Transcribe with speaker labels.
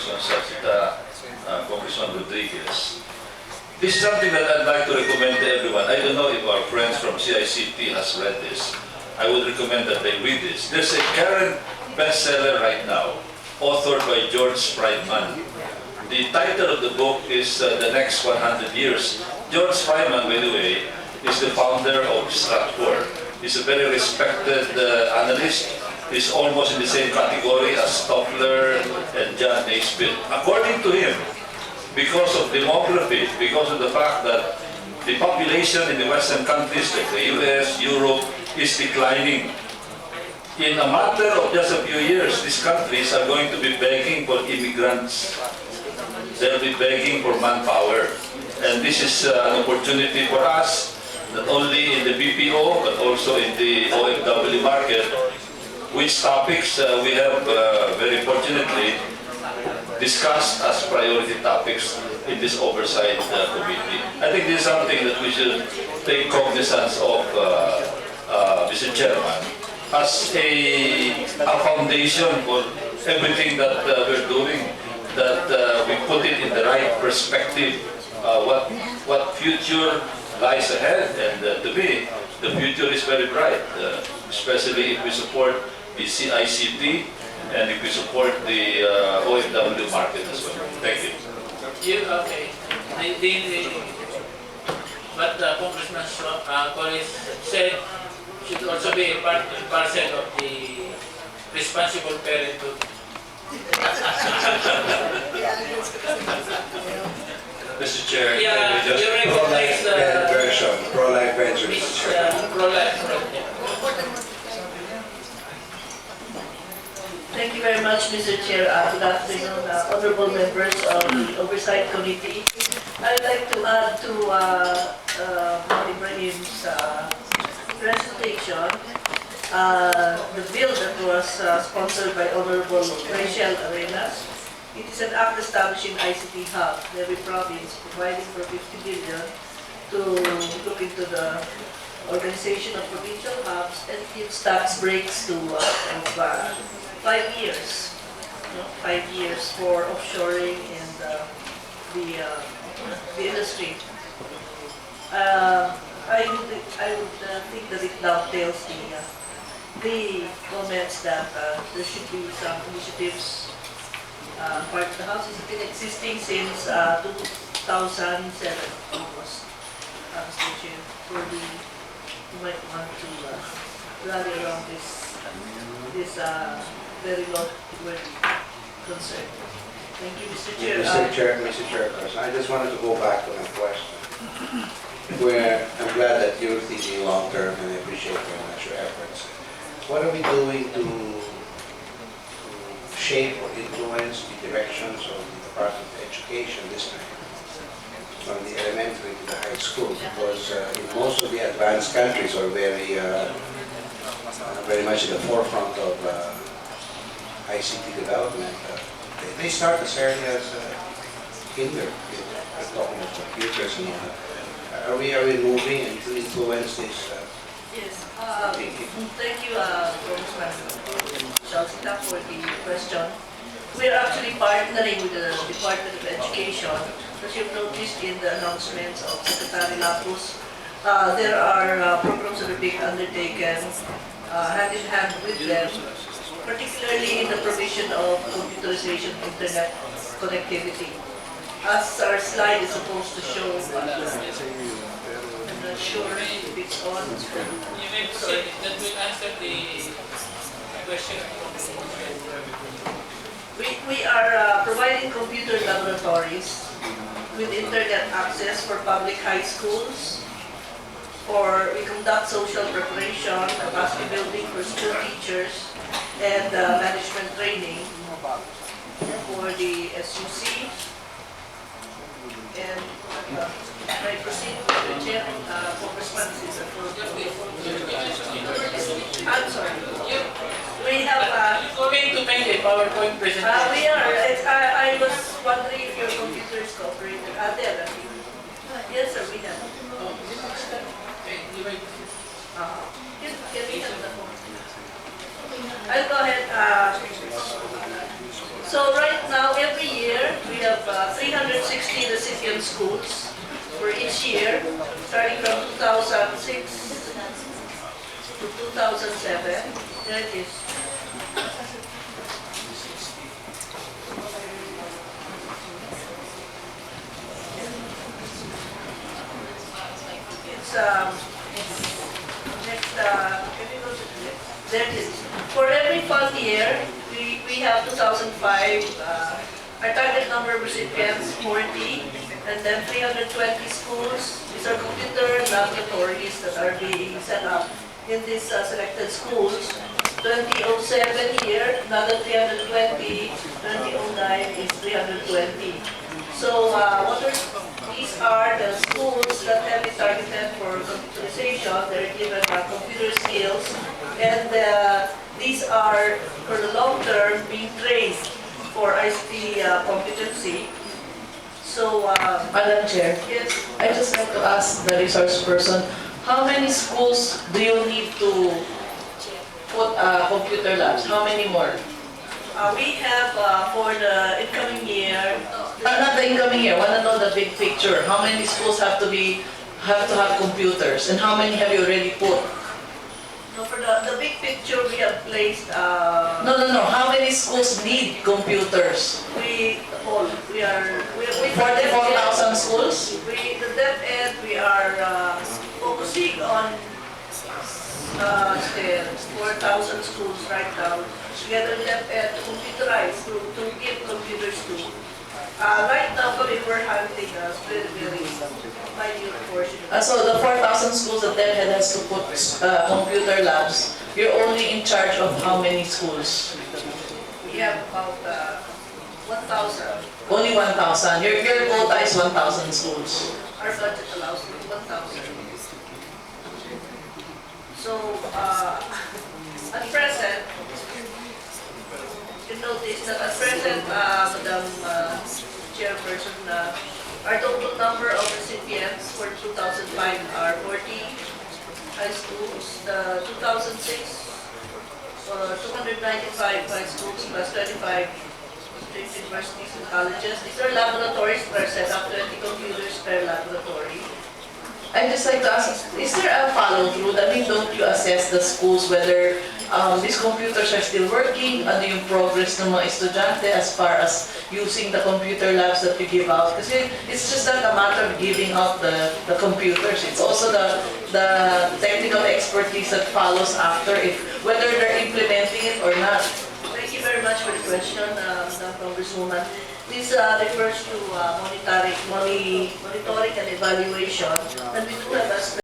Speaker 1: Congressman Congressman Rodriguez. This is something that I'd like to recommend to everyone. I don't know if our friends from CICT has read this. I would recommend that they read this. There's a current bestseller right now, authored by George Friedman. The title of the book is The Next 100 Years. George Friedman, by the way, is the founder of Stratfor. He's a very respected analyst. He's almost in the same category as Toffler and John Naisbitt. According to him, because of demography, because of the fact that the population in the Western countries like the US, Europe is declining. In a matter of just a few years, these countries are going to be begging for immigrants. They'll be begging for manpower. And this is an opportunity for us, not only in the BPO, but also in the OFW market, which topics we have very fortunately discussed as priority topics in this oversight committee. I think this is something that we should take cognizance of, Mr. Chairman, as a foundation for everything that we're doing, that we put it in the right perspective, what future lies ahead, and to me, the future is very bright, especially if we support the CICT and if we support the OFW market as well. Thank you.
Speaker 2: Okay. What Congressman Golez said should also be a part and parcel of the responsible parenthood.
Speaker 3: Mr. Chair,
Speaker 2: Yeah,
Speaker 3: just
Speaker 2: you recognize the
Speaker 3: pro-life venture, Mr. Chair.
Speaker 2: pro-life.
Speaker 4: Thank you very much, Mr. Chair. Good afternoon, honorable members of the Oversight Committee. I'd like to add to Ibrahim's presentation the bill that was sponsored by Honorable Rachel Arenas. It is an act establishing ICT hub in every province, providing for 50 billion to look into the organization of provincial hubs and gives tax breaks to 5 years. 5 years for offshoring and the industry. I would think that it dovetails the comments that there should be some initiatives. Part of the house has been existing since 2007 almost. Mr. Chair, you might want to rally around this very noteworthy concern. Thank you, Mr. Chair.
Speaker 5: Mr. Chairperson, I just wanted to go back to my question. Where I'm glad that you're thinking long term, and I appreciate very much your efforts. What are we doing to shape or influence the directions of the Department of Education this time, from the elementary to the high school? Because in most of the advanced countries are very much in the forefront of ICT development. They start as early as kinder, talking of computers and all that. Are we moving to influence this?
Speaker 4: Yes. Thank you, Congressman Shalsita, for the question. We are actually partnering with the Department of Education. As you've noticed in the announcements of Secretary Lapus, there are programs that are being undertaken hand in hand with them, particularly in the provision of computerization internet connectivity. As our slide is supposed to show, I'm not sure if it's on.
Speaker 2: You may say that will answer the question.
Speaker 4: We are providing computer laboratories with internet access for public high schools. We conduct social preparation, capacity building for school teachers, and management training for the SUC. And I proceed with the chair for responses. I'm sorry. We have
Speaker 2: Going to make a PowerPoint presentation.
Speaker 4: we are. I was wondering if your computer is cooperating. There, I think. Yes, sir, we have. Can we have the phone? I'll go ahead. So right now, every 360 recipient schools for each year, starting from 2006 to 2007. There it is. It's next. Can you go to the next? There it is. For every fund year, we have 2005. Our target number of recipients 40, and then 320 schools. These are computer laboratories that are being set up in these selected schools. 2007 here, another 320. 2009 is 320. So these are the schools that have been targeted for computerization. They're given computer skills, and these are for the long term being trained for ICT competency. So,
Speaker 6: Madam Chair,
Speaker 4: yes,
Speaker 6: I just like to ask the resource person, how many schools do you need to put computer labs? How many more?
Speaker 4: we have for the incoming year.
Speaker 6: Not the incoming year, I want to know the big picture. How many schools have to have computers, and how many have you already put?
Speaker 4: No, for the big picture, we have placed.
Speaker 6: No. How many schools need computers?
Speaker 4: We
Speaker 6: 44,000 schools?
Speaker 4: The DepEd, we are focusing on still 4,000 schools right now. Together with DepEd to computerize, to give computers to. Right now, we're handling a very minute portion.
Speaker 6: So the 4,000 schools that DepEd has to put computer labs, you're only in charge of how many schools?
Speaker 4: We have about 1,000.
Speaker 6: Only 1,000. Your quota is 1,000 schools.
Speaker 4: Our budget allows for 1,000. So, at present, you notice that at present, Madam Chairperson, our total number of recipients for 2005 are 40 high schools. The 2006, 295 high schools plus 25 universities and colleges. These are laboratories that are set up, 20 computers per laboratory.
Speaker 6: I'd just like to ask, is there a follow-through? I mean, don't you assess the schools whether these computers are still working? Ano yung progress ng mga estudyante as far as using the computer labs that you give out? Kasi it's just not a matter of giving out the computers. It's also the technical expertise that follows after, whether they're implementing it or not.
Speaker 4: Thank you very much for the question, Madam Congresswoman. This refers to monitoring and evaluation, and we do have a